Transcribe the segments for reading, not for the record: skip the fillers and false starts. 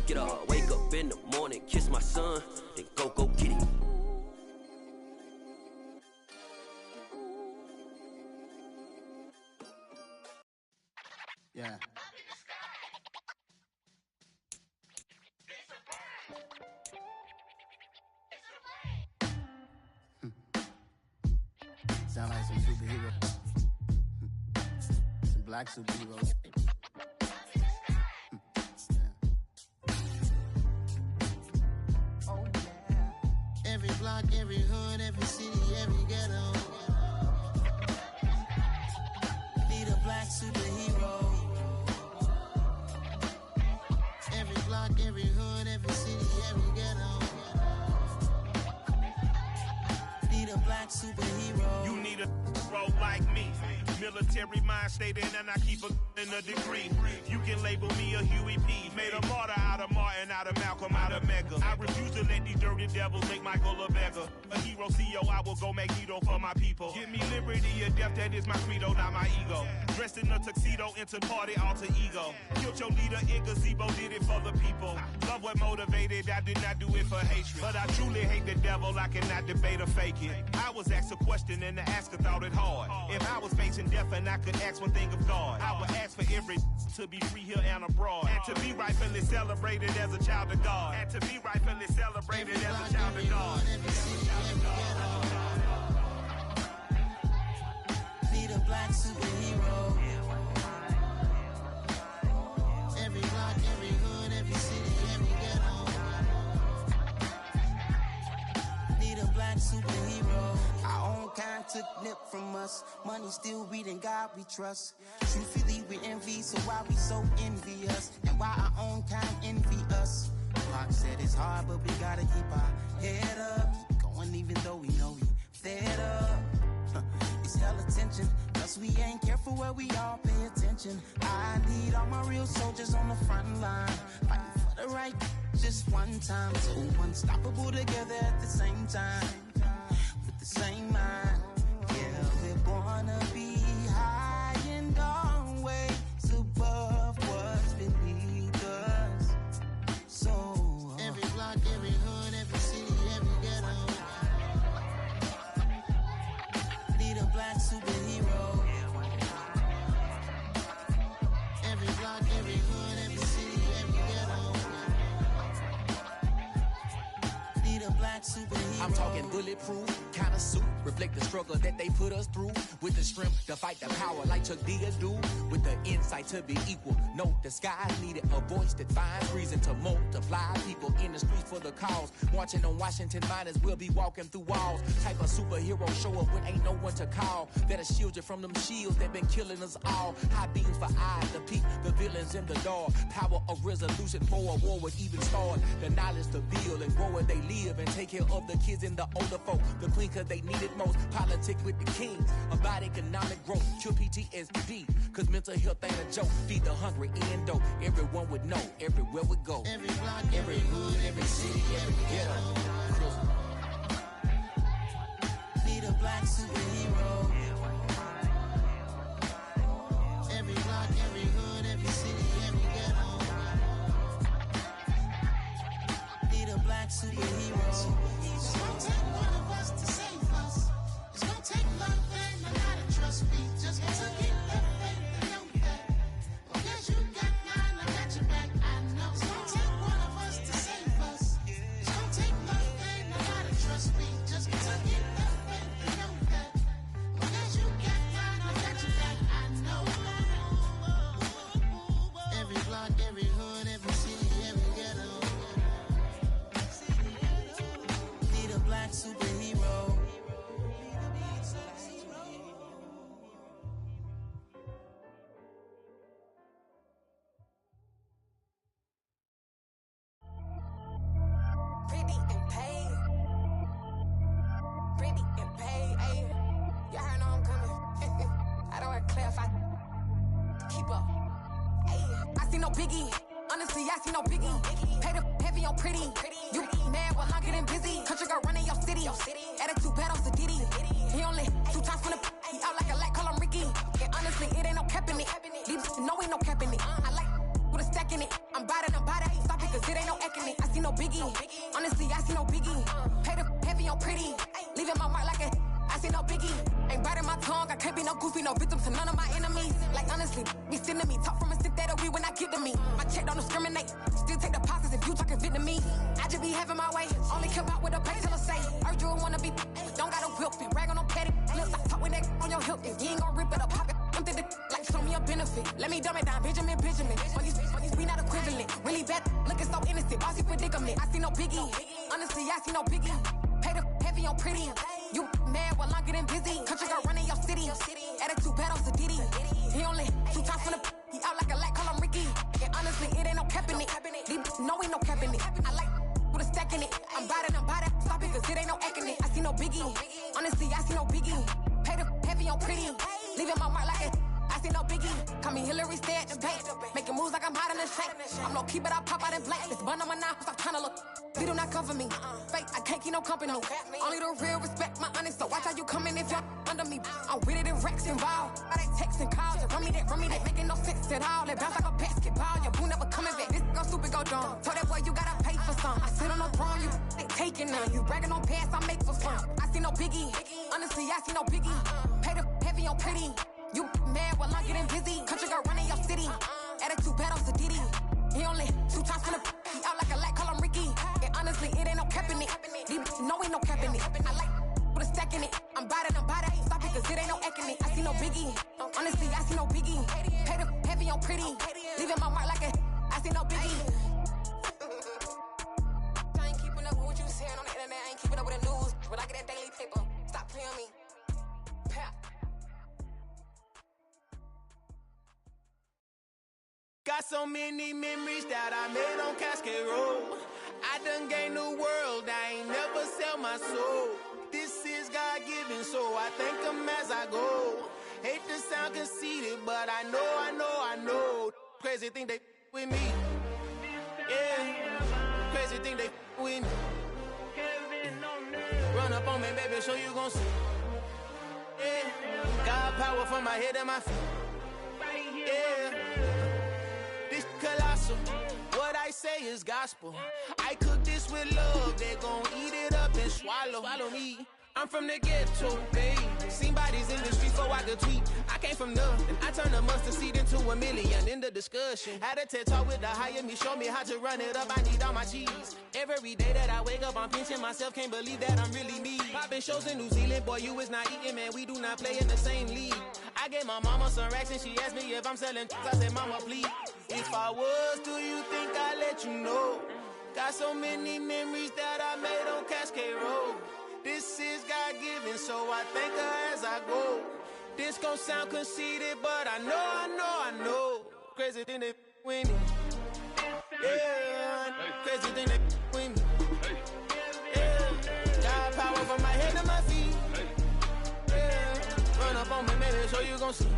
Get up, wake up in the morning, kiss my son, then go get it. Yeah. Sound like some superheroes. Some black superheroes. Oh, yeah. Every block, every hood, every city, every ghetto. Need a black superhero. Every block, every hood, every city, every ghetto. Need a black superhero. You need a bro like me. Military mind state and I keep in a degree. You can label me a Huey P. Made a martyr out of Martin, out of Malcolm, out of Mega. I refuse to let these dirty devils make Michael a beggar. A hero CEO, I will go Magneto for my people. Give me liberty or death, that is my credo, not my ego. Dressed in a tuxedo, into party, alter ego. Killed your leader in gazebo, did it for the people. Love what motivated, I did not do it for hatred. But I truly hate the devil, I cannot debate or fake it. I was asked a question and the asker thought it hard. If I was facing death and I could ask one thing of God, I would ask for every to be free here and abroad. And to be rightfully celebrated as a child of God. And to be rightfully celebrated as a child of God. Need a black superhero. Every block, every hood, every city, every ghetto. Need a black superhero. Our own kind took nip from us. Money still reading God we trust. Truthfully we envy, so why we so envious? And why our own kind envy us? Pac said it's hard, but we gotta keep our head up. Going even though we know we fed up. It's hell attention, cause we ain't careful where we all pay attention. I need all my real soldiers on the front line, fighting for the right just one time. So unstoppable together at the same time, with the same mind. Yeah, we're gonna be high and always above what's beneath us. So every block, every hood, every city, every ghetto. Need a black superhero. Every block, every hood, every city, every ghetto. Need a black superhero. I'm talking bulletproof, kind of suit, reflect the struggle that they put us through. With the strength to fight the power like Chuck D do. With the insight to be equal. Note the skies needed a voice that finds reason to multiply. People in the streets for the cause. Marching on Washington miners will be walking through walls. Type of superhero show up when ain't no one to call. That'll shield you from them shields that been killing us all. High beams for eyes to peek the villains in the dark. Power of resolution for a war would even start. The knowledge to build and grow where they live and take care of the kids and the older folk. The queen cause they need it most. Politics with the kings. About economic growth. Cure PTSD. Cause mental health ain't a joke. Feed the hungry and dope. Everyone would know. Everywhere we go. Every block, Every hood, every city, every ghetto. Need a black superhero. Every block, every hood, every city, every ghetto. Need a black superhero. It's gonna take one of us to save us. It's gonna take love and a lot of trust. We just got to keep that faith and know that. Because you got mine, I got your back. I know. It's gonna take one of us to save us. It's gonna take love and a lot of trust. We just got to keep that faith and know that. Because you got mine, I got your back. I know. Every block, every hood, every city, every ghetto. Need a black superhero. Pretty and paid. Pretty and paid, ayy. Y'all heard know I'm coming. I don't want to clarify. Keep up. Ayy. I see no biggie. Honestly, I see no biggie. Pay the heavy on pretty. You mad while I'm getting busy. Country girl running your city. Attitude bad on Sadiddy. He only 2 times from the he out like a light, call him Ricky. And honestly, it ain't no cap in it. These know ain't no cap in it. I like with a stack in it. I'm bout it, stop it, cause it ain't checking it. I see no biggie. Honestly, I see no biggie. Pay the heavy on pretty. Leaving my mark like a. I see no biggie. Ain't biting my tongue. I can't be no goofy, no victim to none of my enemies. Like honestly, be sending me. Talk from a stick that'll be when I get to me. My check don't discriminate. Still take deposits if you talking Vietnamese. I just be having my way. Only care about what the pay teller say. Heard you wanna be. Don't gotta whip it. Rag on no petty. Lips like talk with that on your hip. If you ain't gon' rip it up, pop it. I'm the like show me a benefit. Let me dumb it down. Benjamin. We not equivalent. Really bad. Looking so innocent. Bossy predicament. I see no biggie. Honestly, I see no biggie. Pay the heavy on pretty. You mad while I'm getting busy. Country girl running your city. Attitude bad on Diddy. He only 2 times from the. He out like a light, call him Ricky. And honestly, it ain't no cap in it. No, ain't no cap in it. I like with a stack in it. I'm by that. Stop it, cause it ain't no acting it. I see no biggie. Honestly, I see no biggie. Pay the heavy on pretty. Leaving my mark like a. I see no biggie. Call me Hillary, stay at the bank. Making moves like I'm hiding in shape. I'm low key, but I pop out in blank. This bun on my knife, stop trying to look. They do not cover me. Fake, I can't keep no company. Only the real respect my honest. So watch how you coming if you're under me. I'm with it in Rex involved. I they text and calls. Run me that. Making no sense at all. They bounce like a basketball. Your boo never coming back. This go stupid, go dumb. Told that boy you gotta pay for some. I sit on no throne, you ain't taking none. You bragging on past, I make for fun. I see no biggie. Honestly, I see no biggie. Pay the heavy on pretty. You mad while I'm getting busy. Country girl running your city. Attitude bad on Diddy. He only 2 times from the. He out like a light, call him Ricky. And honestly, it ain't no cap in it. No, ain't no cap in it. I like with a stack in it. I'm by that. Stop it, cause it ain't no acting it. I see no biggie. Honestly, I see no biggie. Pay the heavy on pretty. Leaving my mark like a. I see no biggie. I ain't keeping up with what you saying on the internet. I ain't keeping up with the news. But I get that daily paper. Stop playing me. Pap. Got so many memories that I made on Cascade Road. I done gained the world, I ain't never sell my soul. This is God-given, so I thank him as I go. Hate to sound conceited, but I know. Crazy thing they with me. Yeah, crazy thing they with me. Run up on me, baby, show you gon' see. Yeah, God power from my head and my feet. Yeah. This colossal, what I say is gospel. I cook this with love, they gon' eat it up and swallow me. I'm from the ghetto, babe. Seen bodies in the streets so I could tweet. I came from nothing, I turned a mustard seed into $1 million in the discussion. Had a TED talk with the higher me, show me how to run it up, I need all my cheese. Every day that I wake up, I'm pinching myself, can't believe that I'm really me. Popping shows in New Zealand, boy, you is not eating, man, we do not play in the same league. I gave my mama some racks and she asked me if I'm selling. I said, mama, please. If I was, do you think I'd let you know? Got so many memories that I made on Cascade Road. This is God-given, so I thank her as I go. This gon' sound conceited, but I know. Crazy thing they with me. Yeah, crazy thing they with me. Yeah, got power from my head to my feet. Yeah, run up on me, maybe, so you gon' see.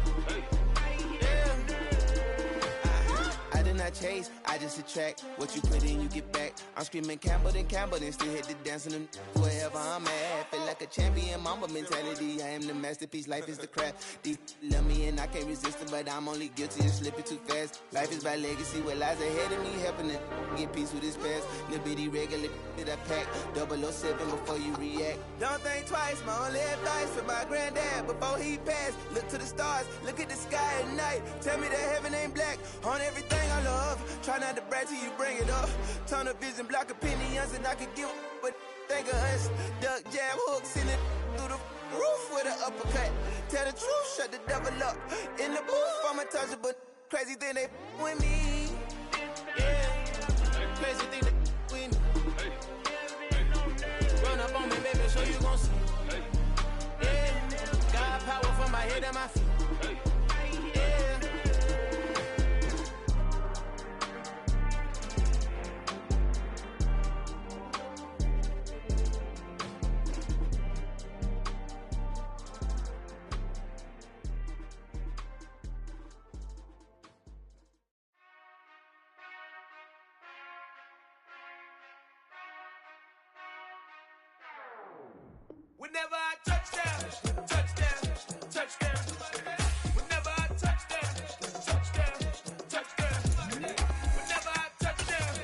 Yeah. I did not chase, I just attract. What you put in, you get back. I'm screaming Campbell, then still hit the dancing and wherever I'm at. Feel like a champion, mamba mentality. I am the masterpiece, life is the craft. Deep love me and I can't resist it, but I'm only guilty of slipping too fast. Life is by legacy, what lies ahead of me, helping to get peace with this past. Little bitty regular that I pack, 007 before you react. Don't think twice, my only advice for my granddad before he passed. Look to the stars, look at the sky at night. Tell me that heaven ain't black on everything I love. Try not to brag till you bring it up. Tunnel vision, block opinions, and I could give but think of us. Duck, jab, hooks in it through the roof with an uppercut. Tell the truth, shut the devil up. In the booth, I'm untouchable. Crazy thing they with me. Yeah, crazy thing they with me. Run up on me, baby, so you gon' see. Yeah, God power from my head and my feet. Yeah. Whenever I touchdown, touchdown. Whenever I touchdown, touchdown. Whenever I touchdown,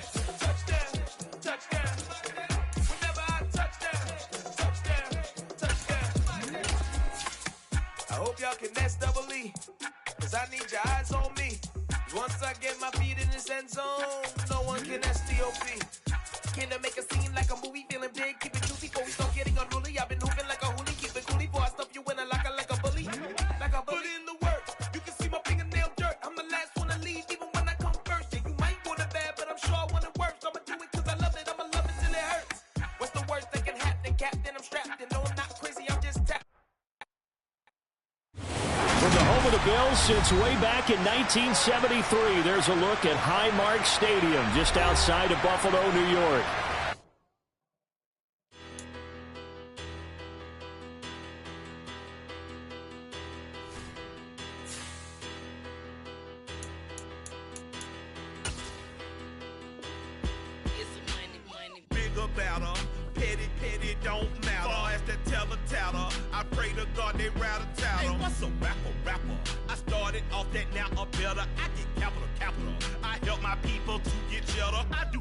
L, can that's double E. Cause I need your eyes on me. Once I get my feet in this end zone, no one can STOP. Can I make a scene like a movie, feeling big, keep it juicy before we start getting unruly. I've been hooping like a hoolie, keep it coolie before I stuff you in a locker like a bully. Like a bully. Put in the work, you can see my fingernail dirt. I'm the last one to leave, even when I come first. Yeah, you might want it bad, but I'm sure I want it worse. I'ma do it cause I love it, I'ma love it till it hurts. What's the worst that can happen, Captain? I'm strapped and no, I'm not crazy, I'm just tapped. From the home of the Bills since way back in 1973, there's a look at Highmark Stadium just outside of Buffalo, New York. Bigger, better, petty, don't matter. Far as the teller, I pray to God they rattle tattle. Hey, what's a rapper? I started off that, now I'm better. I get capital. I help my people to get cheddar. I do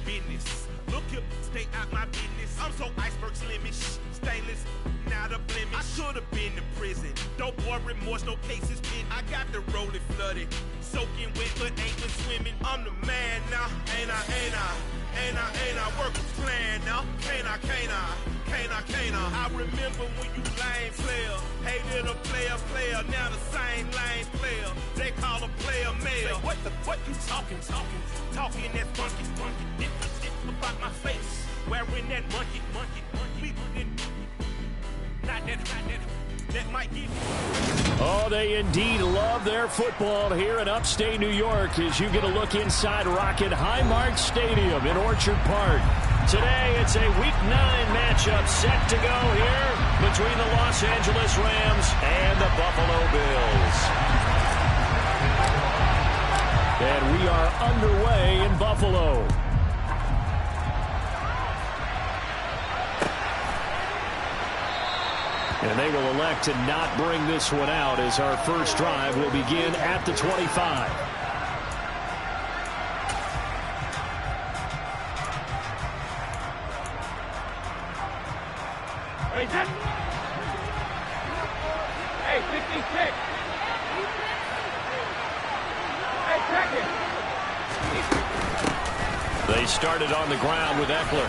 business. Look here, stay out my business. I'm so iceberg slimish, stainless, not a blemish. I should have been to prison. Don't boy remorse, no cases pinned. I got the rolling flooded, soaking wet, but ain't been swimming. I'm the man now, ain't I? Work a plan now, can't I? I remember when you lame player, hated a player, now the same lame player. They call a player male. What you talking that funky, dip about my face, wearing that monkey, not that might get. Oh, they indeed love their football here in upstate New York as you get a look inside Rocket Highmark Stadium in Orchard Park. Today, it's a Week 9 matchup set to go here between the Los Angeles Rams and the Buffalo Bills. And we are underway in Buffalo. And they will elect to not bring this one out as our first drive will begin at the 25. Hey, 66. Hey, check it. They started on the ground with Eckler.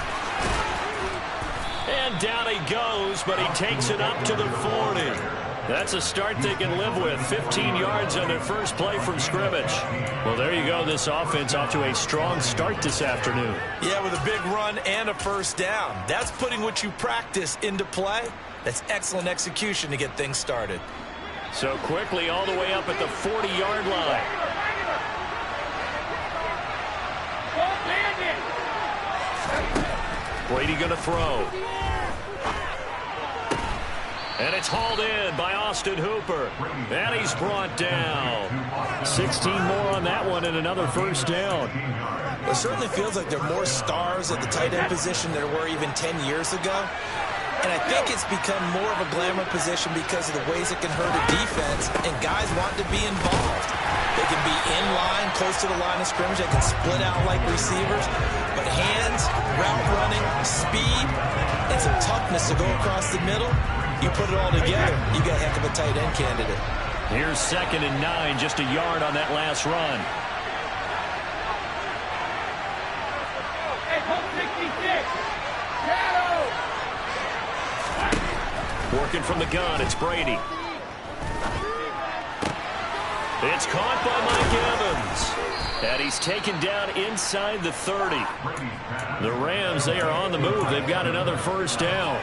And down he goes, but he takes it up to the 40. That's a start they can live with. 15 yards on their first play from scrimmage. Well, there you go. This offense off to a strong start this afternoon. Yeah, with a big run and a first down. That's putting what you practice into play. That's excellent execution to get things started. So quickly all the way up at the 40-yard line. Brady going to throw. And it's hauled in by Austin Hooper. And he's brought down. 16 more on that one and another first down. It certainly feels like there are more stars at the tight end position than there were even 10 years ago. And I think it's become more of a glamour position because of the ways it can hurt a defense, and guys want to be involved. They can be in line, close to the line of scrimmage. They can split out like receivers. But hands, route running, speed, and some toughness to go across the middle, you put it all together, you got a heck of a tight end candidate. Here's 2nd and 9, just a yard on that last run. Working from the gun, it's Brady. It's caught by Mike Evans. And he's taken down inside the 30. The Rams, they are on the move. They've got another first down.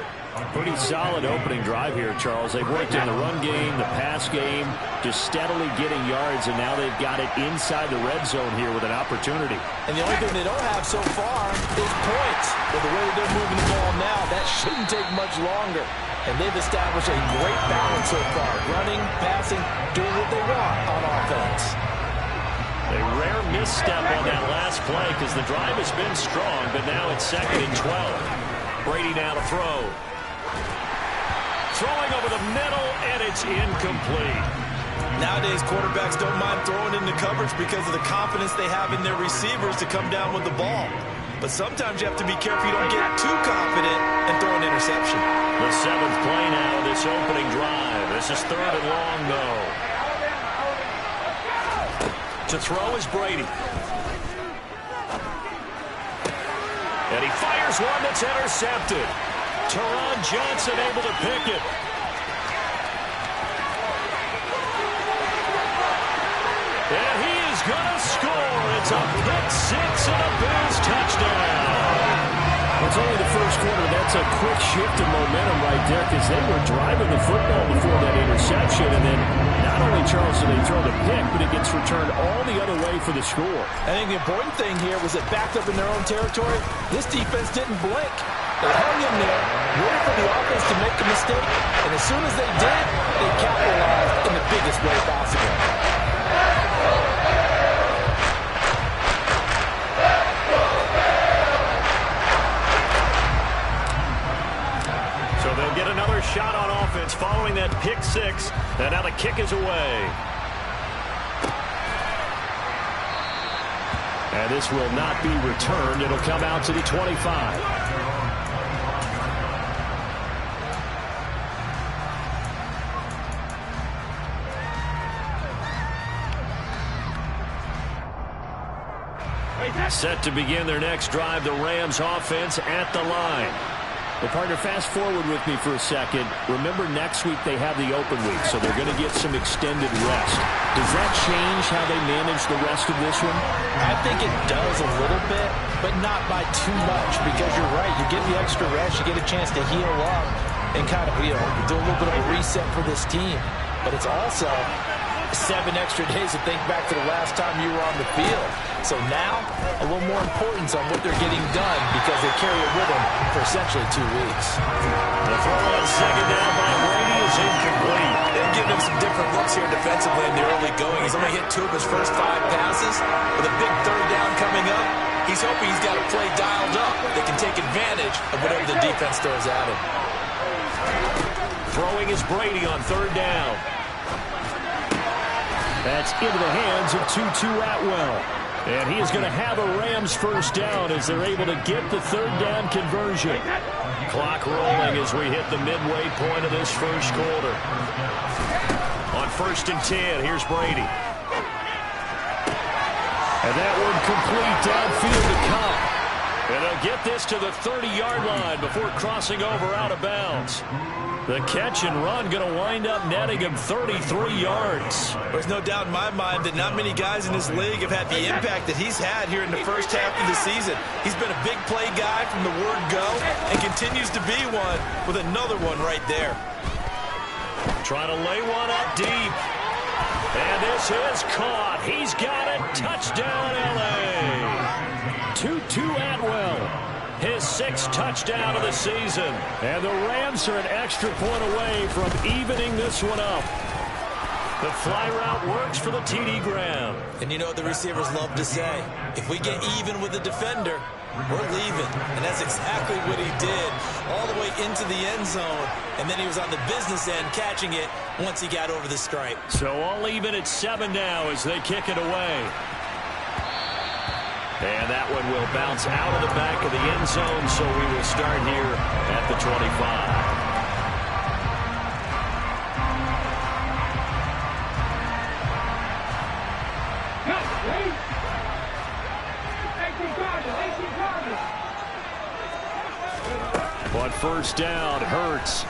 Pretty solid opening drive here, Charles. They've worked in the run game, the pass game, just steadily getting yards, and now they've got it inside the red zone here with an opportunity. And the only thing they don't have so far is points. But the way that they're moving the ball now, that shouldn't take much longer. And they've established a great balance so far. Running, passing, doing what they want on offense. A rare misstep on that last play because the drive has been strong, but now it's 2nd and 12. Brady now to throw. Throwing over the middle, and it's incomplete. Nowadays, quarterbacks don't mind throwing into coverage because of the confidence they have in their receivers to come down with the ball. But sometimes you have to be careful you don't get too confident and throw an interception. The 7th play now of this opening drive. This is 3rd and long, though. To throw is Brady. And he fires one that's intercepted. Teron Johnson able to pick it. And he is going to score. It's a pick-6 and a Bills touchdown. It's only the first quarter. That's a quick shift in momentum right there because they were driving the football before that interception. And then not only, Charles, did they throw the pick, but it gets returned all the other way for the score. I think the important thing here was that backed up in their own territory, this defense didn't blink. They hung in there, waited for the offense to make a mistake, and as soon as they did, they capitalized in the biggest way possible. So they'll get another shot on offense following that pick-6, and now the kick is away. And this will not be returned. It'll come out to the 25. Set to begin their next drive, the Rams offense at the line. Well, partner, fast forward with me for a second. Remember, next week they have the open week, so they're going to get some extended rest. Does that change how they manage the rest of this one? I think it does a little bit, but not by too much, because you're right. You get the extra rest, you get a chance to heal up and kind of, do a little bit of a reset for this team. But it's also 7 extra days to think back to the last time you were on the field. So now, a little more importance on what they're getting done because they carry it with them for essentially 2 weeks. The throw on second down by Brady is incomplete. They're giving him some different looks here defensively in the early going. He's only hit 2 of his first 5 passes. With a big 3rd down coming up, he's hoping he's got a play dialed up that can take advantage of whatever the defense throws at him. Throwing is Brady on 3rd down. That's into the hands of Tutu Atwell. And he is going to have a Rams first down as they're able to get the 3rd down conversion. Clock rolling as we hit the midway point of this first quarter. On 1st and 10, here's Brady. And that one complete downfield to Cobb. And they'll get this to the 30-yard line before crossing over out of bounds. The catch and run going to wind up netting him 33 yards. There's no doubt in my mind that not many guys in this league have had the impact that he's had here in the first half of the season. He's been a big play guy from the word go and continues to be one with another one right there. Trying to lay one up deep. And this is caught. He's got it. Touchdown, L.A. Tutu Atwell. His 6th touchdown of the season. And the Rams are an extra point away from evening this one up. The fly route works for the TD Graham. And you know what the receivers love to say? If we get even with the defender, we're leaving. And that's exactly what he did all the way into the end zone. And then he was on the business end catching it once he got over the stripe. So all even at 7 now as they kick it away. And that one will bounce out of the back of the end zone, so we will start here at the 25. On 1st down, Hurts.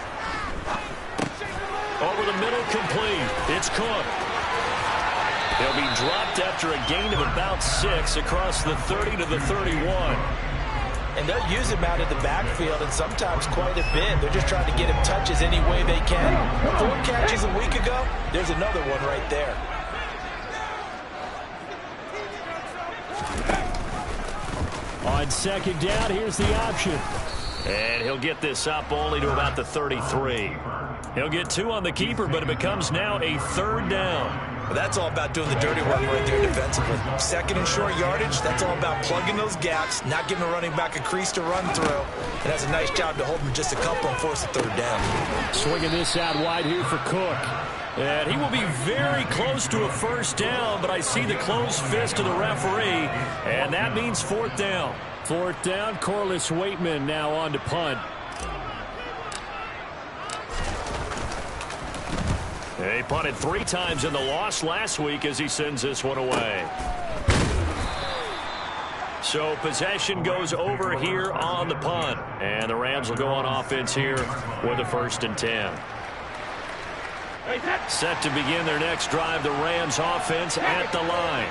Over the middle, complete. It's Cook. He'll be dropped after a gain of about 6 across the 30 to the 31. And they'll use him out in the backfield and sometimes quite a bit. They're just trying to get him touches any way they can. 4 catches a week ago, there's another one right there. On 2nd down, here's the option. And he'll get this up only to about the 33. He'll get 2 on the keeper, but it becomes now a 3rd down. Well, that's all about doing the dirty work right there defensively. 2nd and short yardage, that's all about plugging those gaps, not giving a running back a crease to run through. And that's a nice job to hold him just a couple and force a 3rd down. Swinging this out wide here for Cook. And he will be very close to a 1st down, but I see the closed fist of the referee, and that means 4th down. 4th down, Corliss Waitman now on to punt. He punted 3 times in the loss last week as he sends this one away. So possession goes over here on the punt. And the Rams will go on offense here with a 1st and 10. Set to begin their next drive, the Rams offense at the line.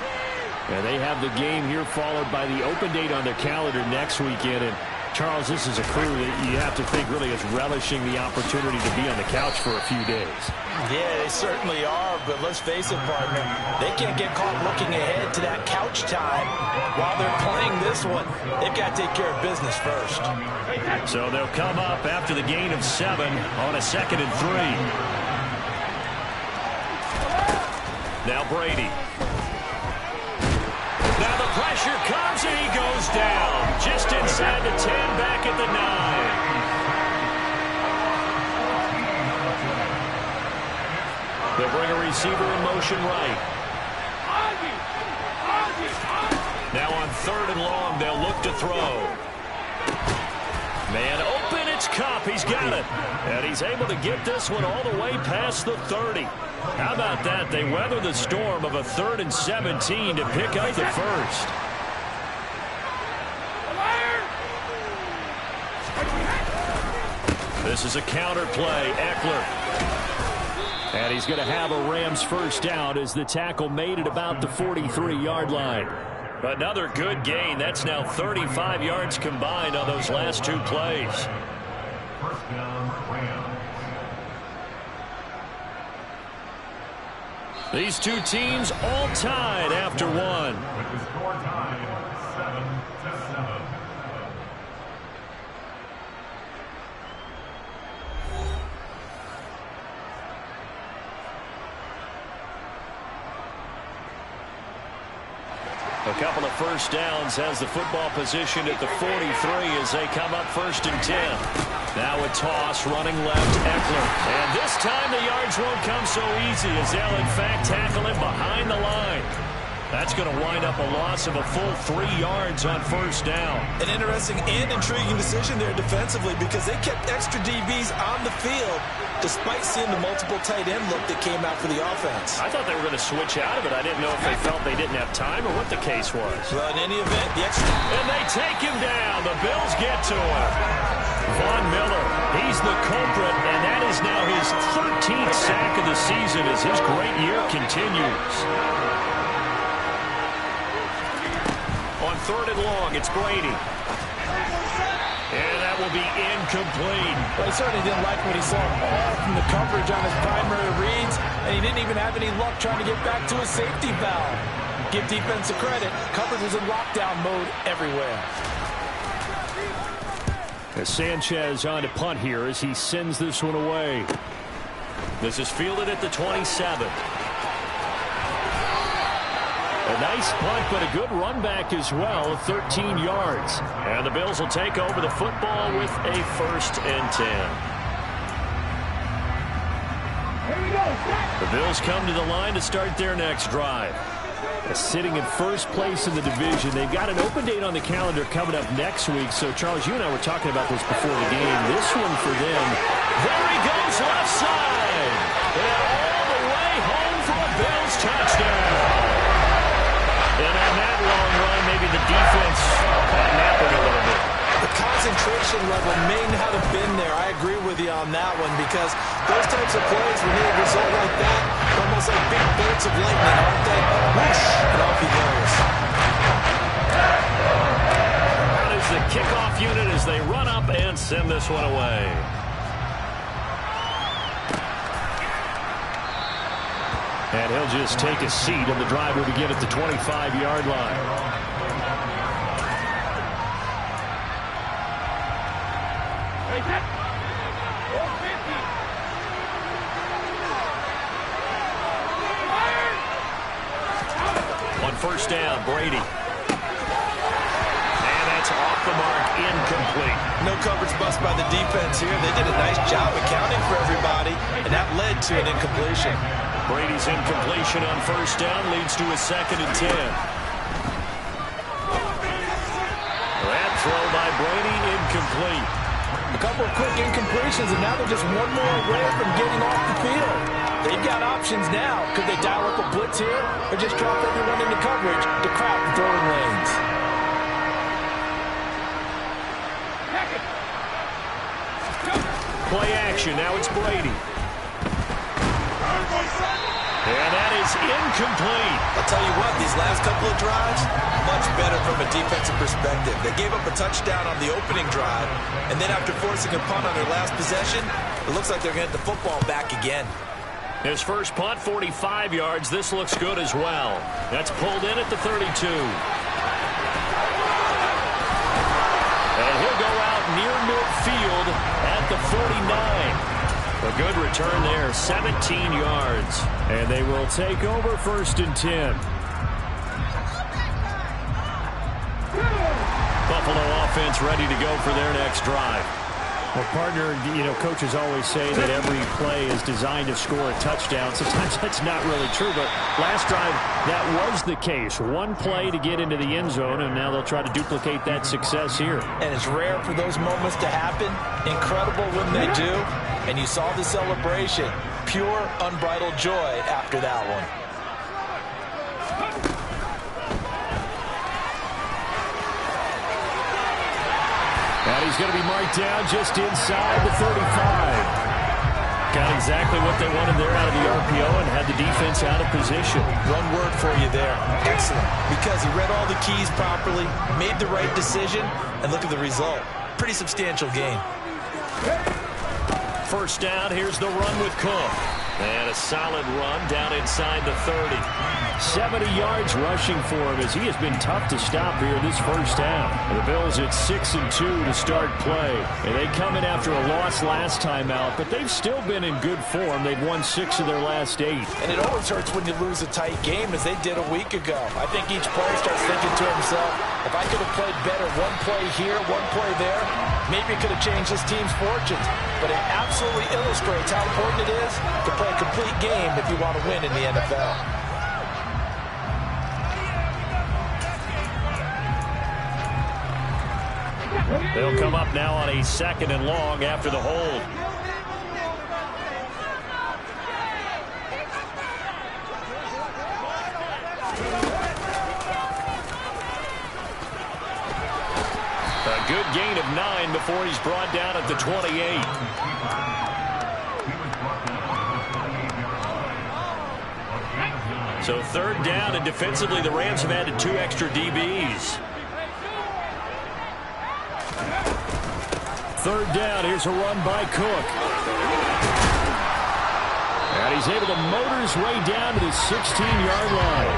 And they have the game here followed by the open date on their calendar next weekend. And Charles, this is a crew that you have to think really is relishing the opportunity to be on the couch for a few days. Yeah, they certainly are, but let's face it, partner, they can't get caught looking ahead to that couch time while they're playing this one. They've got to take care of business first. So they'll come up after the gain of 7 on a 2nd and 3. Now Brady. Now the pressure comes and he goes down. Just inside the 10, back at the 9. They'll bring a receiver in motion right. Now on 3rd and long, they'll look to throw. Man open, it's Kupp. He's got it. And he's able to get this one all the way past the 30. How about that? They weather the storm of a 3rd and 17 to pick up the 1st. This is a counter play. Eckler. And he's going to have a Rams 1st down as the tackle made at about the 43-yard line. Another good gain. That's now 35 yards combined on those last 2 plays. First down, Rams. These 2 teams all tied after 1. With the score tied 7-7. A couple of 1st downs has the football position at the 43 as they come up 1st and 10. Now a toss running left, Eckler. And this time the yards won't come so easy as they'll in fact tackle him behind the line. That's going to wind up a loss of a full 3 yards on 1st down. An interesting and intriguing decision there defensively because they kept extra DBs on the field despite seeing the multiple tight end look that came out for the offense. I thought they were going to switch out of it. I didn't know if they felt they didn't have time or what the case was. Well, in any event, the extra... And they take him down. The Bills get to him. Von Miller, he's the culprit, and that is now his 13th sack of the season as his great year continues. On 3rd and long, it's Brady. And that will be incomplete. But he certainly didn't like what he saw all from the coverage on his primary reads, and he didn't even have any luck trying to get back to his safety valve. Give defense credit. Coverage was in lockdown mode everywhere. As Sanchez on to punt here as he sends this one away. This is fielded at the 27. A nice punt, but a good run back as well, 13 yards. And the Bills will take over the football with a 1st and 10. Here we go. The Bills come to the line to start their next drive. Sitting in 1st place in the division. They've got an open date on the calendar coming up next week. So, Charles, you and I were talking about this before the game. This one for them. There he goes, left side. And all the way home for a Bills touchdown. And on that long run, maybe the defense caught napping a little bit. The concentration level may not have been there. I agree with you on that one because those types of plays, when they result like that, almost like big bolts of lightning, aren't they? Whoosh, and off he goes. That is the kickoff unit as they run up and send this one away. And he'll just take a seat, and the drive will begin at the 25-yard line. On 1st down, Brady. And that's off the mark, incomplete. No coverage bust by the defense here. They did a nice job accounting for everybody, and that led to an incompletion. Brady's incompletion on 1st down leads to a 2nd and 10. That throw by Brady incomplete. A couple of quick incompletions, and now they're just one more away from getting off the field. They've got options now. Could they dial up a blitz here or just drop everyone into coverage to crowd the throwing lanes? Play action. Now it's Brady. And that is incomplete. I'll tell you what, these last couple of drives, much better from a defensive perspective. They gave up a touchdown on the opening drive, and then after forcing a punt on their last possession, it looks like they're going to get the football back again. His first punt, 45 yards. This looks good as well. That's pulled in at the 32. And he'll go out near midfield at the 49. A good return there, 17 yards. And they will take over 1st and 10. Buffalo offense ready to go for their next drive. Well, partner, coaches always say that every play is designed to score a touchdown. Sometimes that's not really true, but last drive, that was the case. One play to get into the end zone, and now they'll try to duplicate that success here. And it's rare for those moments to happen. Incredible when they do. And you saw the celebration. Pure, unbridled joy after that one. And he's going to be marked down just inside the 35. Got exactly what they wanted there out of the RPO and had the defense out of position. One word for you there. Excellent. Because he read all the keys properly, made the right decision, and look at the result. Pretty substantial gain. First down, here's the run with Cook. And a solid run down inside the 30. 70 yards rushing for him as he has been tough to stop here this first half. The Bills at 6-2 to start play. And they come in after a loss last time out, but they've still been in good form. They've won 6 of their last 8. And it always hurts when you lose a tight game, as they did a week ago. I think each player starts thinking to himself, if I could have played better one play here, one play there, maybe it could have changed this team's fortunes. But it absolutely illustrates how important it is to play a complete game if you want to win in the NFL. They'll come up now on a 2nd and long after the hold. A good gain of 9 before he's brought down at the 28. So 3rd down, and defensively the Rams have added 2 extra DBs. 3rd down, here's a run by Cook. And he's able to motor his way down to the 16-yard line.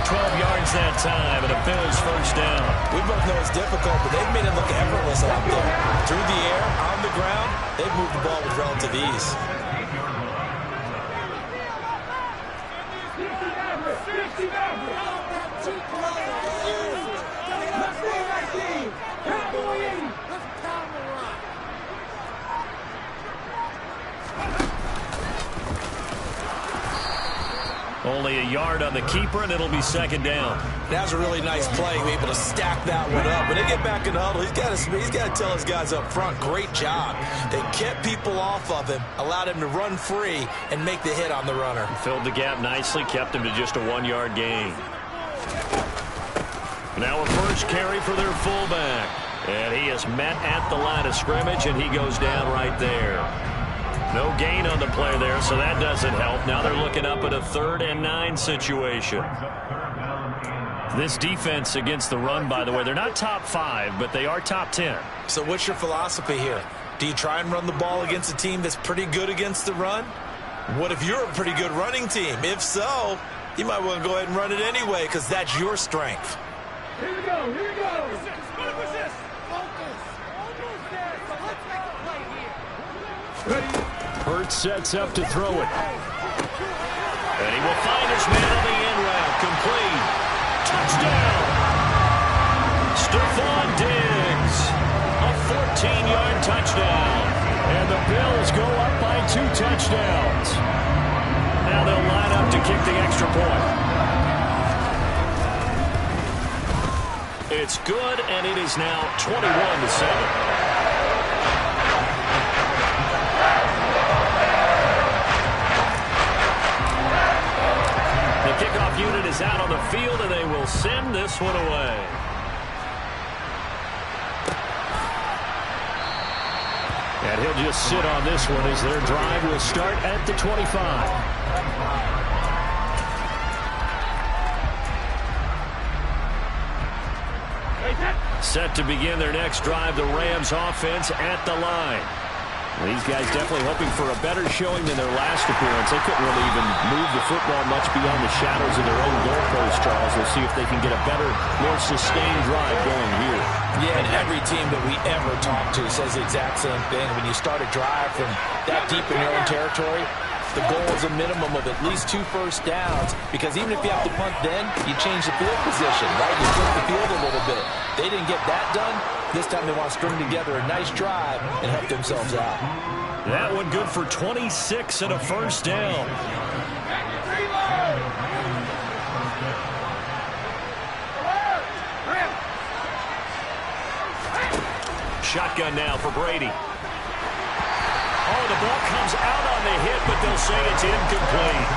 12 yards that time, and a Bills first down. We both know it's difficult, but they've made it look effortless out there. Through the air, on the ground, they've moved the ball with relative ease. Only a yard on the keeper, and it'll be 2nd down. That was a really nice play, able to stack that one up. When they get back in the huddle, he's got to tell his guys up front, great job. They kept people off of him, allowed him to run free, and make the hit on the runner. Filled the gap nicely, kept him to just a 1-yard gain. Now a first carry for their fullback. And he is met at the line of scrimmage, and he goes down right there. No gain on the play there, so that doesn't help. Now they're looking up at a 3rd and 9 situation. This defense against the run, by the way, they're not top 5, but they are top 10. So what's your philosophy here? Do you try and run the ball against a team that's pretty good against the run? What if you're a pretty good running team? If so, you might want to go ahead and run it anyway, because that's your strength. Here we go, here we go. Hurts sets up to throw it. And he will find his man on the end route. Complete. Touchdown. Stephon Diggs. A 14-yard touchdown. And the Bills go up by 2 touchdowns. Now they'll line up to kick the extra point. It's good, and it is now 21-7. the field, and they will send this one away. And he'll just sit on this one as their drive will start at the 25. Set to begin their next drive, the Rams offense at the line. These guys definitely hoping for a better showing than their last appearance. They couldn't really even move the football much beyond the shadows of their own goalpost, Charles. We'll see if they can get a better, more sustained drive going here. Yeah, and every team that we ever talk to says the exact same thing. When you start a drive from that deep in your own territory, the goal is a minimum of at least 2 first downs, because even if you have to punt then, you change the field position, right? You flip the field a little bit. They didn't get that done. This time they want to string together a nice drive and help themselves out. That one good for 26 and a first down. Shotgun now for Brady. Oh, the ball comes out on the hit, but they'll say it's incomplete.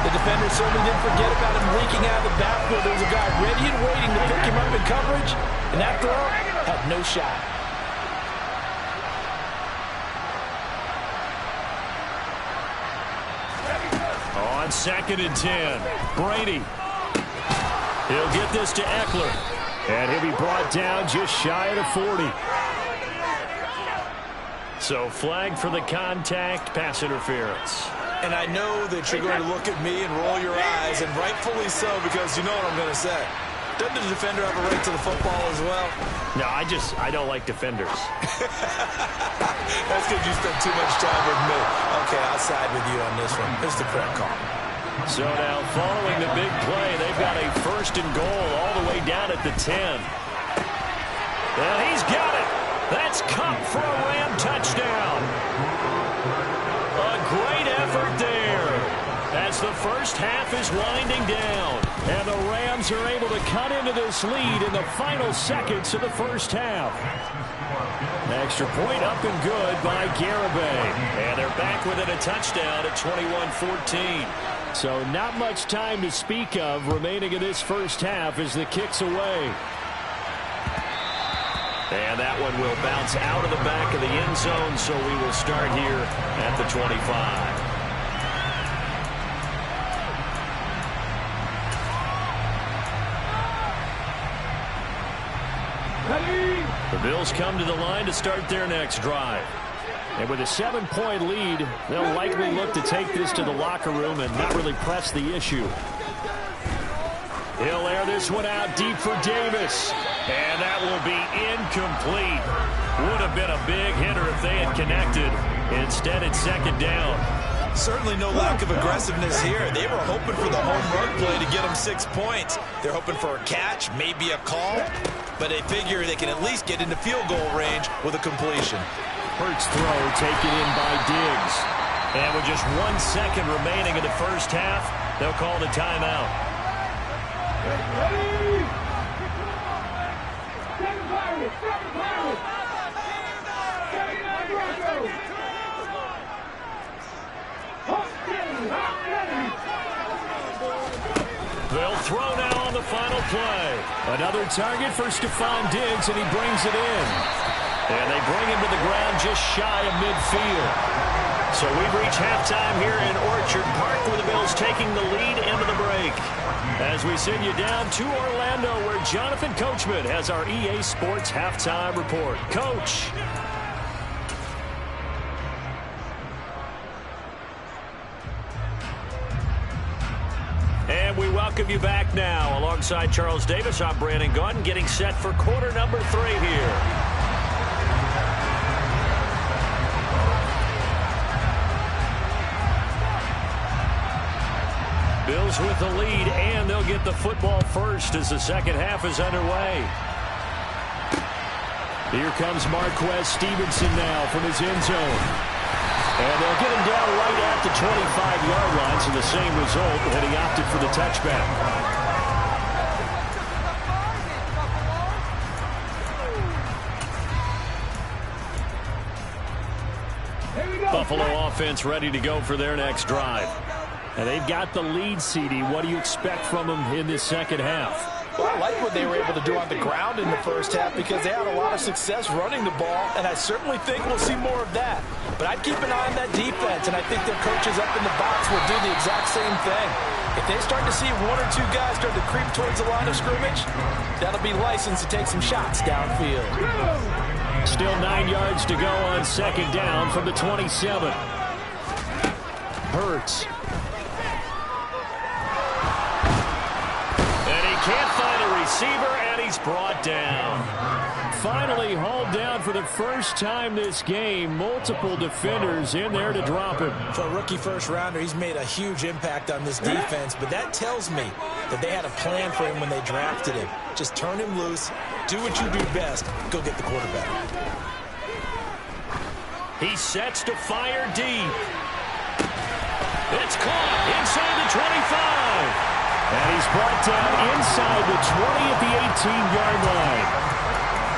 The defender certainly didn't forget about him leaking out of the backfield. There was a guy ready and waiting to pick him up in coverage, and that throw had no shot. On 2nd and 10, Brady. He'll get this to Eckler, and he'll be brought down just shy of the 40. So flag for the contact, pass interference. And I know that you're going to look at me and roll your eyes, and rightfully so, because you know what I'm going to say. Doesn't the defender have a right to the football as well? No, I don't like defenders. That's because you spend too much time with me. Okay, I'll side with you on this one. It's the correct call. So now, following the big play, they've got a 1st and goal all the way down at the 10. And he's got it. That's Cup for a Ram touchdown. A great effort there as the first half is winding down. And the Rams are able to cut into this lead in the final seconds of the first half. Extra point up and good by Garibay. And they're back within a touchdown at 21-14. So not much time to speak of remaining in this first half as the kick's away. And that one will bounce out of the back of the end zone, so we will start here at the 25. The Bills come to the line to start their next drive. And with a 7-point lead, they'll likely look to take this to the locker room and not really press the issue. He'll air this one out deep for Davis. And that will be incomplete. Would have been a big hitter if they had connected. Instead, it's 2nd down. Certainly no lack of aggressiveness here. They were hoping for the home run play to get them 6 points. They're hoping for a catch, maybe a call, but they figure they can at least get into field goal range with a completion. Hurts throw taken in by Diggs. And with just 1 second remaining in the first half, they'll call the timeout. They'll throw now on the final play. Another target for Stephon Diggs, and he brings it in. And they bring him to the ground just shy of midfield. So we've reached halftime here in Orchard Park, where the Bills taking the lead into the break. As we send you down to Orlando, where Jonathan Coachman has our EA Sports halftime report. Coach. And we welcome you back now. Alongside Charles Davis, I'm Brandon Gaudin, getting set for quarter number 3 here. Bills with the lead, and they'll get the football first as the second half is underway. Here comes Marquez Stevenson now from his end zone. And they'll get him down right at the 25-yard line, so the same result, and he opted for the touchback. Buffalo offense ready to go for their next drive. And they've got the lead, CD. What do you expect from them in this second half? Well, I like what they were able to do on the ground in the first half because they had a lot of success running the ball, and I certainly think we'll see more of that. But I'd keep an eye on that defense, and I think their coaches up in the box will do the exact same thing. If they start to see one or two guys start to creep towards the line of scrimmage, that'll be license to take some shots downfield. Still 9 yards to go on second down from the 27. Hurts. Can't find a receiver, and he's brought down. Finally hauled down for the first time this game. Multiple defenders in there to drop him. For a rookie first-rounder, he's made a huge impact on this defense, but that tells me that they had a plan for him when they drafted him. Just turn him loose, do what you do best, go get the quarterback. He sets to fire deep. It's caught inside the 25. And he's brought down inside the 20 at the 18-yard line.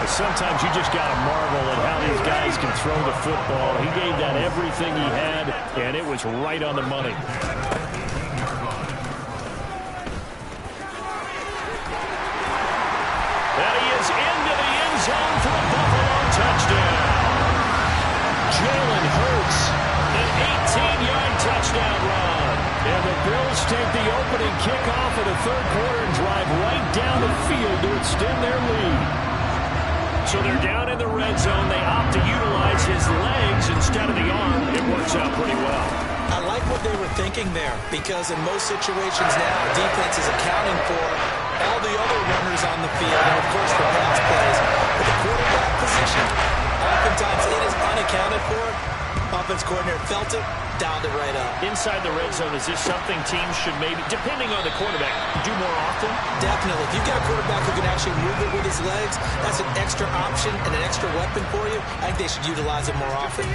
But sometimes you just got to marvel at how these guys can throw the football. He gave that everything he had, and it was right on the money. And he is into the end zone for a Buffalo touchdown. Jalen Hurts, an 18-yard touchdown run. And the Bills take the opening kickoff of the third quarter and drive right down the field to extend their lead. So they're down in the red zone. They opt to utilize his legs instead of the arm. It works out pretty well. I like what they were thinking there because in most situations now, defense is accounting for all the other runners on the field and, of course, the pass plays. But the quarterback position, oftentimes it is unaccounted for. Offense coordinator felt it, dialed it right up. Inside the red zone, is this something teams should maybe, depending on the quarterback, do more often? Definitely. If you've got a quarterback who can actually move it with his legs, that's an extra option and an extra weapon for you. I think they should utilize it more often.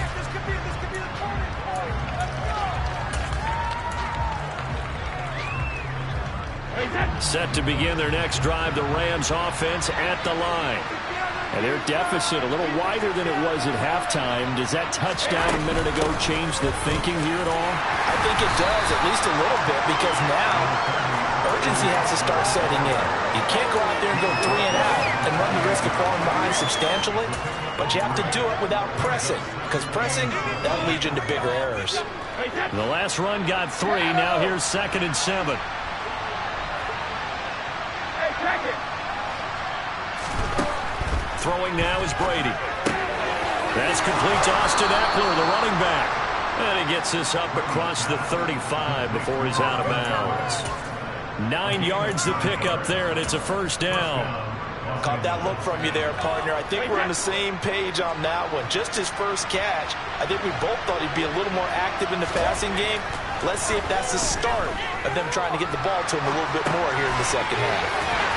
Set to begin their next drive, the Rams offense at the line. And their deficit a little wider than it was at halftime. Does that touchdown a minute ago change the thinking here at all? I think it does, at least a little bit, because now urgency has to start setting in. You can't go out there and go 3 and out and run the risk of falling behind substantially, but you have to do it without pressing, because pressing, that'll lead you into bigger errors. The last run got 3. Now here's 2nd and 7. Throwing now is Brady. That's complete to Austin Eckler, the running back. And he gets this up across the 35 before he's out of bounds. 9 yards to pick up there, and it's a first down. Caught that look from you there, partner. I think we're on the same page on that one. Just his first catch. I think we both thought he'd be a little more active in the passing game. Let's see if that's the start of them trying to get the ball to him a little bit more here in the second half.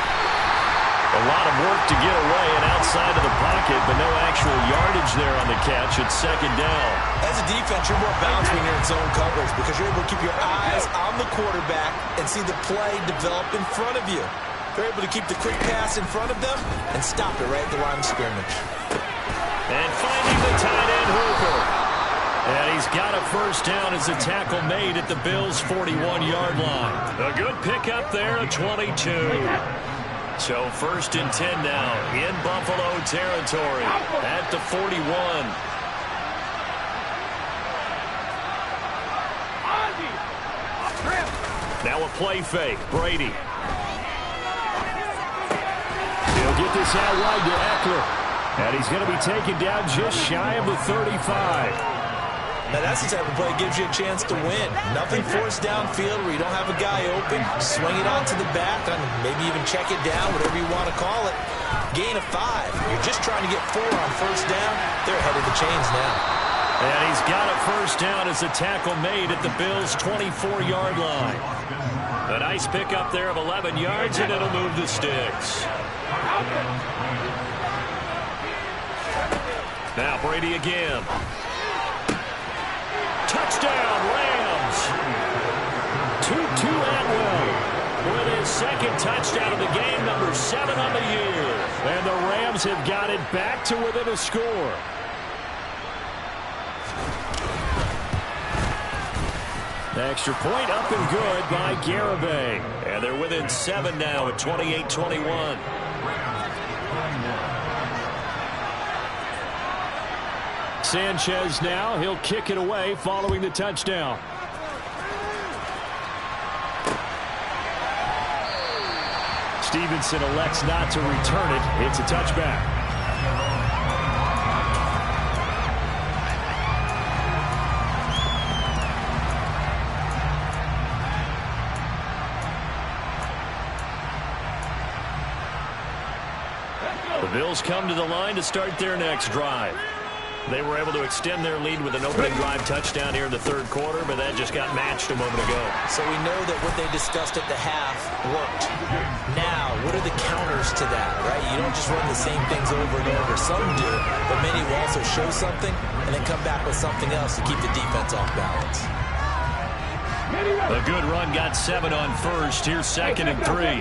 A lot of work to get away and outside of the pocket, but no actual yardage there on the catch. It's 2nd down. As a defense, you're more balanced when you're in zone coverage because you're able to keep your eyes on the quarterback and see the play develop in front of you. They're able to keep the quick pass in front of them and stop it right at the line of scrimmage. And finding the tight end, Hooper. And he's got a first down as a tackle made at the Bills' 41-yard line. A good pickup there at 22. So 1st and 10 now in Buffalo territory at the 41. Now a play fake. Brady. He'll get this out wide to Eckler. And he's going to be taken down just shy of the 35. Now that's the type of play that gives you a chance to win. Nothing forced downfield where you don't have a guy open. Swing it out to the back and maybe even check it down, whatever you want to call it. Gain of 5. You're just trying to get 4 on first down. They're ahead of the chains now. And he's got a first down as a tackle made at the Bills' 24-yard line. A nice pickup there of 11 yards, and it'll move the sticks. Now Brady again. Touchdown, Rams. Tutu Atwell with his 2nd touchdown of the game, number 7 on the year. And the Rams have got it back to within a score. Extra point up and good by Garibay. And they're within 7 now at 28-21. Sanchez now. He'll kick it away following the touchdown. Stevenson elects not to return it. It's a touchback. The Bills come to the line to start their next drive. They were able to extend their lead with an opening drive touchdown here in the third quarter, but that just got matched a moment ago. So we know that what they discussed at the half worked. Now, what are the counters to that, right? You don't just run the same things over and over. Some do, but many will also show something and then come back with something else to keep the defense off balance. A good run got 7 on first. Here's 2nd and 3.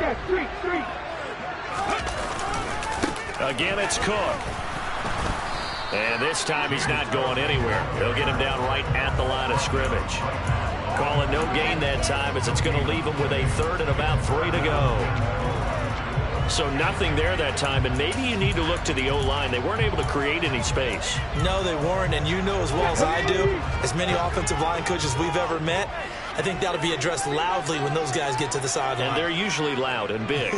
Again, it's Cook. And this time he's not going anywhere. They'll get him down right at the line of scrimmage. Call it no gain that time as it's going to leave him with a 3rd and about 3 to go. So nothing there that time, and maybe you need to look to the O-line. They weren't able to create any space. No, they weren't, and you know as well as I do, as many offensive line coaches we've ever met, I think that'll be addressed loudly when those guys get to the sideline. And they're usually loud and big.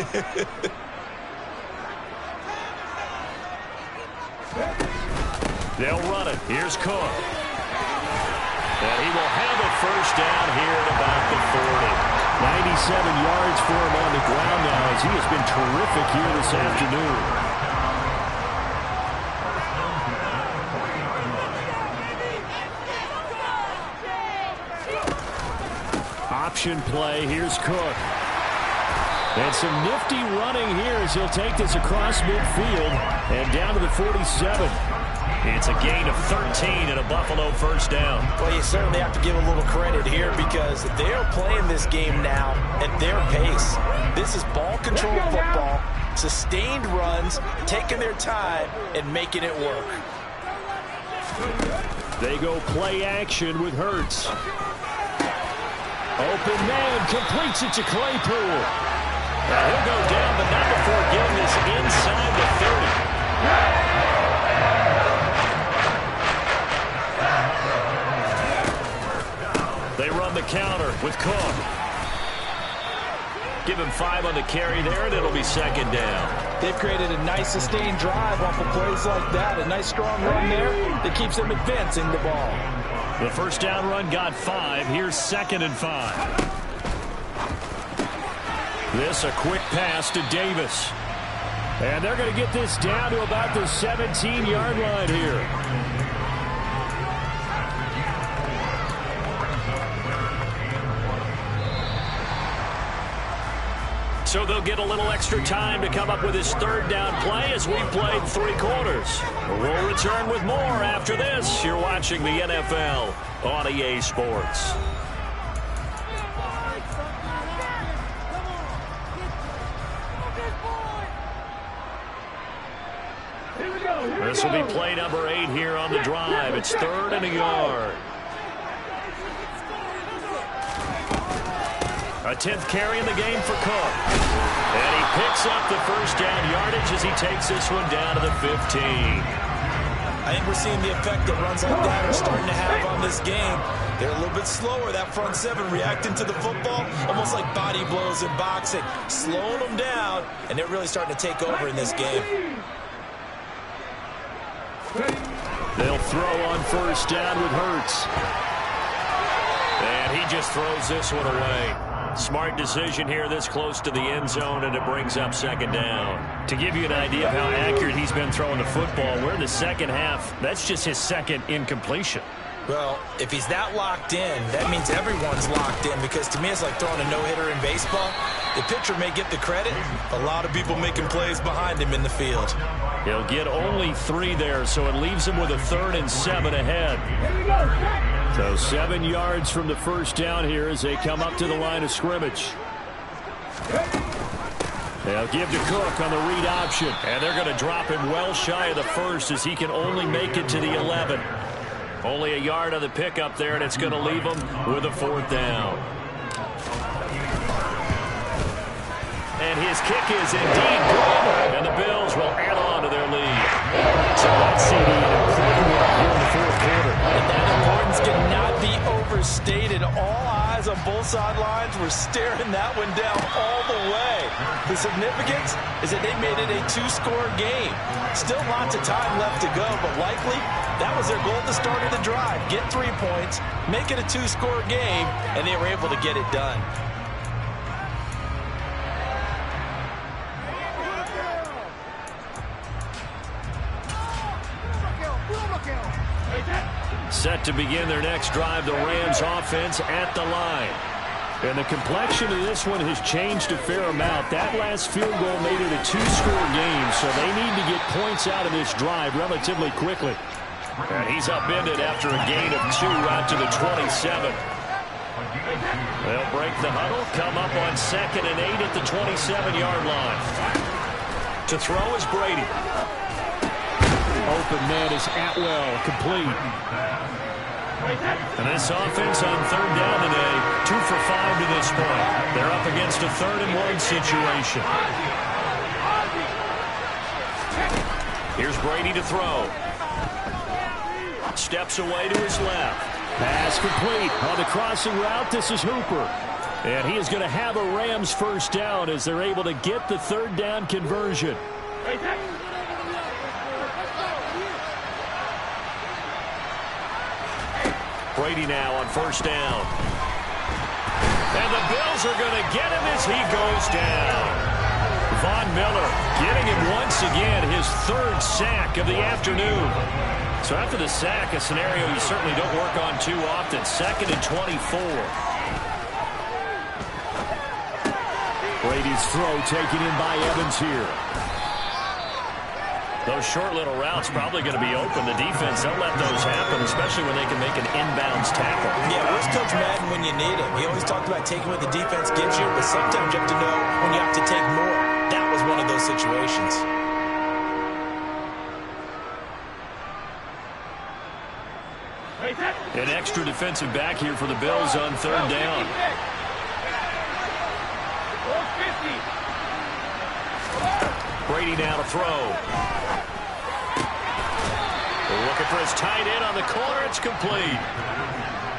They'll run it. Here's Cook. And he will have it first down here at about the 40. 97 yards for him on the ground now as he has been terrific here this afternoon. Option play. Here's Cook. And some nifty running here as he'll take this across midfield and down to the 47. It's a gain of 13 and a Buffalo first down. Well, you certainly have to give a little credit here because they're playing this game now at their pace. This is ball control football, sustained runs, taking their time and making it work. They go play action with Hurts. Open man completes it to Claypool. He'll go down, but not before getting this inside the 30. They run the counter with Cook. Give him 5 on the carry there, and it'll be 2nd down. They've created a nice sustained drive off of plays like that. A nice strong run there that keeps them advancing the ball. The first down run got 5. Here's 2nd and 5. This a quick pass to Davis. And they're going to get this down to about the 17-yard line here. So they'll get a little extra time to come up with his 3rd down play as we've played 3 quarters. We'll return with more after this. You're watching the NFL on EA Sports. This will be play number 8 here on the drive. It's 3rd and a yard. A 10th carry in the game for Cook. And he picks up the first down yardage as he takes this one down to the 15. I think we're seeing the effect that runs like that are starting to have on this game. They're a little bit slower, that front 7 reacting to the football, almost like body blows in boxing, slowing them down, and they're really starting to take over in this game. They'll throw on first down with Hurts. And he just throws this one away. Smart decision here this close to the end zone, and it brings up 2nd down. To give you an idea of how accurate he's been throwing the football, we're in the second half. That's just his 2nd incompletion. Well, if he's that locked in, that means everyone's locked in, because to me it's like throwing a no-hitter in baseball. The pitcher may get the credit, a lot of people making plays behind him in the field. He'll get only 3 there, so it leaves him with a 3rd and 7 ahead. So 7 yards from the first down here as they come up to the line of scrimmage. They'll give to Cook on the read option. And they're going to drop him well shy of the 1st as he can only make it to the 11. Only a yard on the pickup there, and it's going to leave them with a 4th down. And his kick is indeed good, and the Bills will add on to their lead. So that's CD, an important one here in the 4th quarter. And that importance cannot be overstated. All eyes on both sidelines were staring that one down all the way. The significance is that they made it a 2-score game. Still lots of time left to go, but likely that was their goal at the start of the drive. Get 3 points, make it a 2-score game, and they were able to get it done. Set to begin their next drive, the Rams offense at the line. And the complexion of this one has changed a fair amount. That last field goal made it a 2-score game, so they need to get points out of this drive relatively quickly. And he's upended after a gain of 2 out to the 27. They'll break the huddle, come up on 2nd and 8 at the 27-yard line. To throw is Brady. Open man is Atwell, complete. And this offense on 3rd down today, 2 for 5 to this point. They're up against a 3rd and 1 situation. Here's Brady to throw. Steps away to his left. Pass complete. On the crossing route, this is Hooper. And he is going to have a Rams 1st down as they're able to get the 3rd down conversion. Brady now on 1st down. And the Bills are going to get him as he goes down. Von Miller getting him once again, his 3rd sack of the afternoon. So after the sack, a scenario you certainly don't work on too often. 2nd and 24. Brady's throw taken in by Evans here. Those short little routes probably going to be open. The defense, they'll let those happen, especially when they can make an inbounds tackle. Yeah, where's Coach Madden when you need him? He always talked about taking what the defense gives you, but sometimes you have to know when you have to take more. That was one of those situations. An extra defensive back here for the Bills on 3rd down. Brady now to throw. They're looking for his tight end on the corner. It's complete.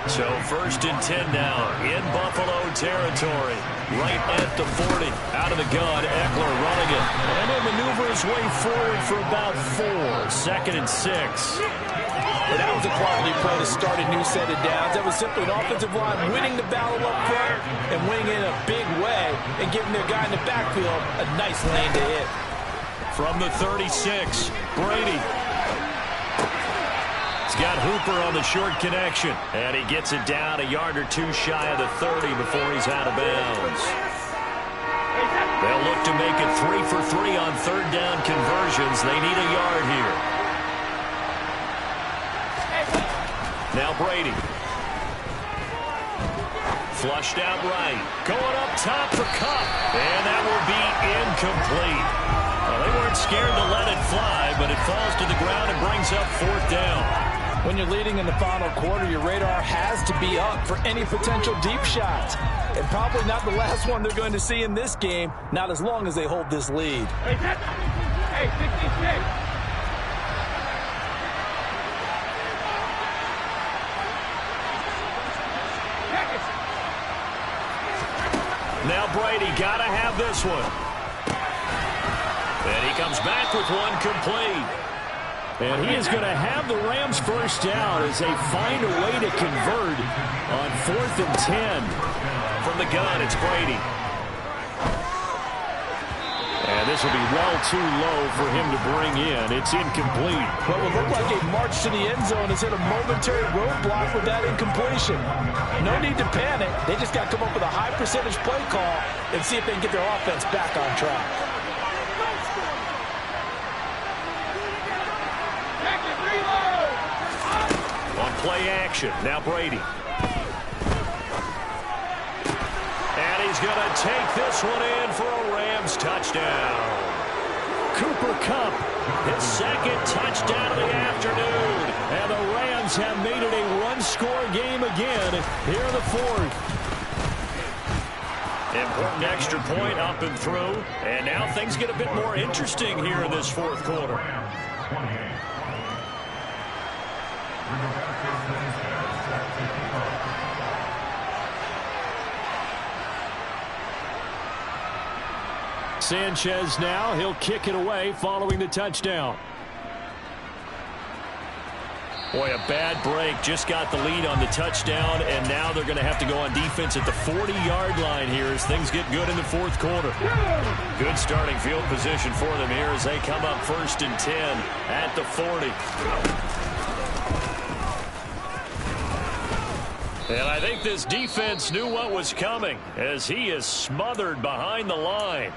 So 1st and 10 now in Buffalo territory. Right at the 40. Out of the gun, Eckler running it. And he'll maneuver his way forward for about 4. 2nd and 6. But that was a quality play to start a new set of downs. That was simply an offensive line winning the battle up front and winning in a big way and giving their guy in the backfield a nice lane to hit. From the 36, Brady. He's got Hooper on the short connection. And he gets it down a yard or 2 shy of the 30 before he's out of bounds. They'll look to make it 3 for 3 on 3rd down conversions. They need a yard here. Now Brady. Flushed out right. Going up top for Cup. And that will be incomplete. Well, they weren't scared to let it fly, but it falls to the ground and brings up 4th down. When you're leading in the final quarter, your radar has to be up for any potential deep shots. And probably not the last one they're going to see in this game, not as long as they hold this lead. Hey, 66. Now Brady got to have this one. And he comes back with one complete. And he is going to have the Rams 1st down as they find a way to convert on 4th and 10. From the gun, it's Brady. And this will be well too low for him to bring in. It's incomplete. What would look like a march to the end zone has hit a momentary roadblock with that incompletion. No need to panic. They just got to come up with a high percentage play call and see if they can get their offense back on track. On play action, now Brady. And he's going to take this one in for a Rams touchdown. Cooper Kupp, His 2nd touchdown of the afternoon. And the Rams have made one-score game again here in the fourth. Important extra point up and through. And now things get a bit more interesting here in this fourth quarter. Sanchez now, he'll kick it away following the touchdown. Boy, a bad break. Just got the lead on the touchdown, and now they're going to have to go on defense at the 40-yard line here as things get good in the fourth quarter. Good starting field position for them here as they come up 1st and 10 at the 40. And I think this defense knew what was coming as he is smothered behind the line.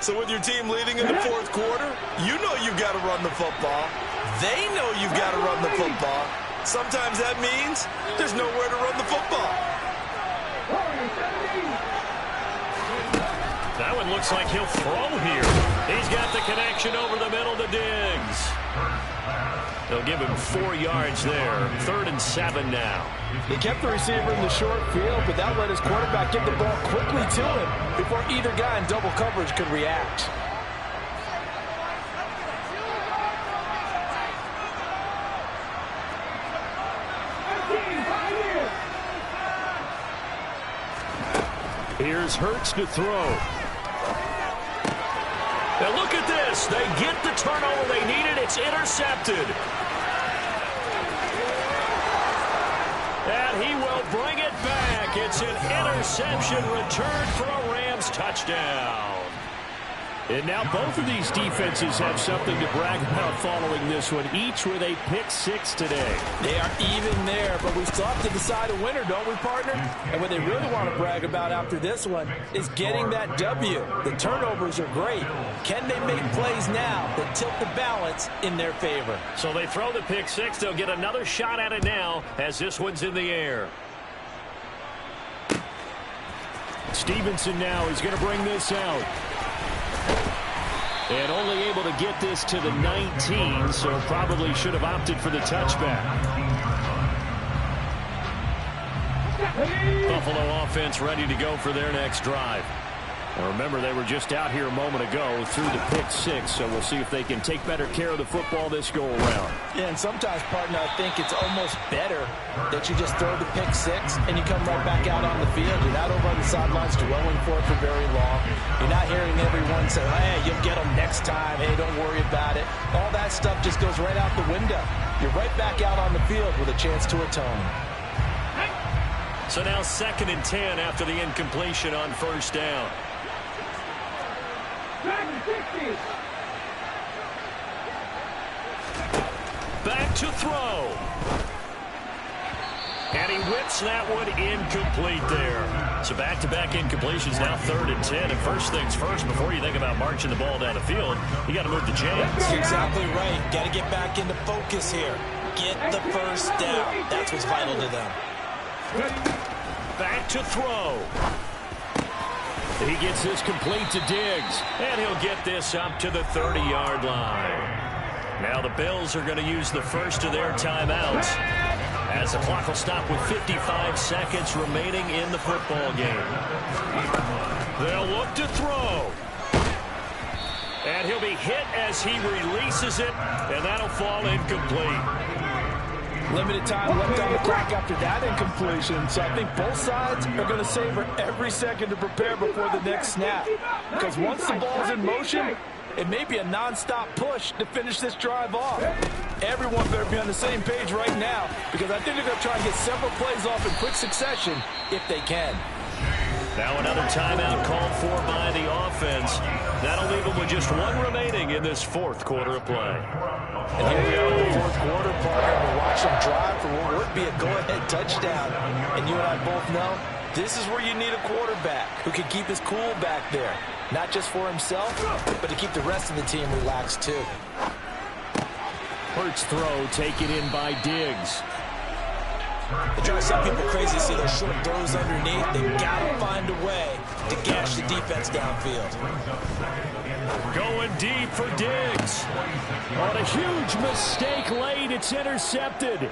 So with your team leading in the fourth quarter, you know you've got to run the football. They know you've got to run the football. Sometimes that means there's nowhere to run the football. That one looks like he'll throw here. He's got the connection over the middle to Diggs. They'll give him 4 yards there. 3rd and 7 now. He kept the receiver in the short field, but that let his quarterback get the ball quickly to him before either guy in double coverage could react. Here's Hurts to throw. Now look at this. They get the turnover they needed. It's intercepted. And he will bring it back. It's an interception return for a Rams touchdown. And now both of these defenses have something to brag about following this one, each with a pick-6 today. They are even there, but we still have to decide a winner, don't we, partner? And what they really want to brag about after this one is getting that W. The turnovers are great. Can they make plays now that tilt the balance in their favor? So they throw the pick-6. They'll get another shot at it now as this one's in the air. Stevenson now is going to bring this out. And only able to get this to the 19, so probably should have opted for the touchback. Buffalo offense ready to go for their next drive. Now remember, they were just out here a moment ago through the pick-6, so we'll see if they can take better care of the football this go-around. Yeah, and sometimes, partner, I think it's almost better that you just throw the pick-6 and you come right back out on the field. You're not over on the sidelines dwelling for it for very long. You're not hearing everyone say, hey, you'll get them next time. Hey, don't worry about it. All that stuff just goes right out the window. You're right back out on the field with a chance to atone. So now 2nd and 10 after the incompletion on 1st down. Back to throw. And he whips that one incomplete there. So back-to-back incompletions, now 3rd and 10. And first things first, before you think about marching the ball down the field, you got to move the chains. Exactly right. Got to get back into focus here. Get the first down. That's what's vital to them. Back to throw. He gets this complete to Diggs. And he'll get this up to the 30-yard line. Now the Bills are going to use the first of their timeouts as the clock will stop with 55 seconds remaining in the football game. They'll look to throw. And he'll be hit as he releases it, and that'll fall incomplete. Limited time left on the clock after that incompletion, so I think both sides are going to savor every second to prepare before the next snap. Because once the ball's in motion, it may be a non-stop push to finish this drive off. Everyone better be on the same page right now, because I think they're going to try and get several plays off in quick succession if they can. Now another timeout called for by the offense. That'll leave them with just one remaining in this fourth quarter of play. And here we are in the fourth quarter, partner. We'll watch them drive for what would be a go-ahead touchdown. And you and I both know this is where you need a quarterback who can keep his cool back there. Not just for himself, but to keep the rest of the team relaxed too. Hurts throw taken in by Diggs. It drives some people crazy to see those short throws underneath. They've got to find a way to gash the defense downfield. Going deep for Diggs. On a huge mistake late, it's intercepted.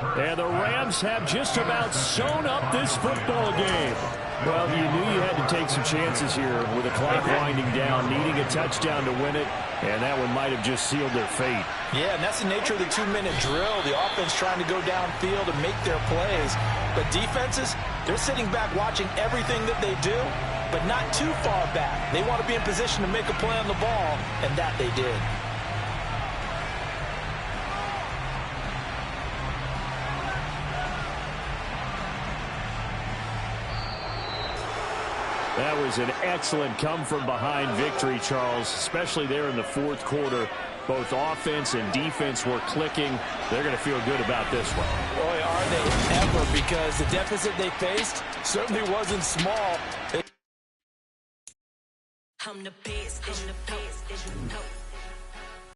And the Rams have just about sewn up this football game. Well, you knew you had to take some chances here with the clock winding down, needing a touchdown to win it, and that one might have just sealed their fate. Yeah, and that's the nature of the 2-minute drill. The offense trying to go downfield and make their plays. But defenses, they're sitting back watching everything that they do, but not too far back. They want to be in position to make a play on the ball, and that they did. That was an excellent come-from-behind victory, Charles, especially there in the fourth quarter. Both offense and defense were clicking. They're going to feel good about this one. Boy, are they ever, because the deficit they faced certainly wasn't small. I'm the best, I'm the best,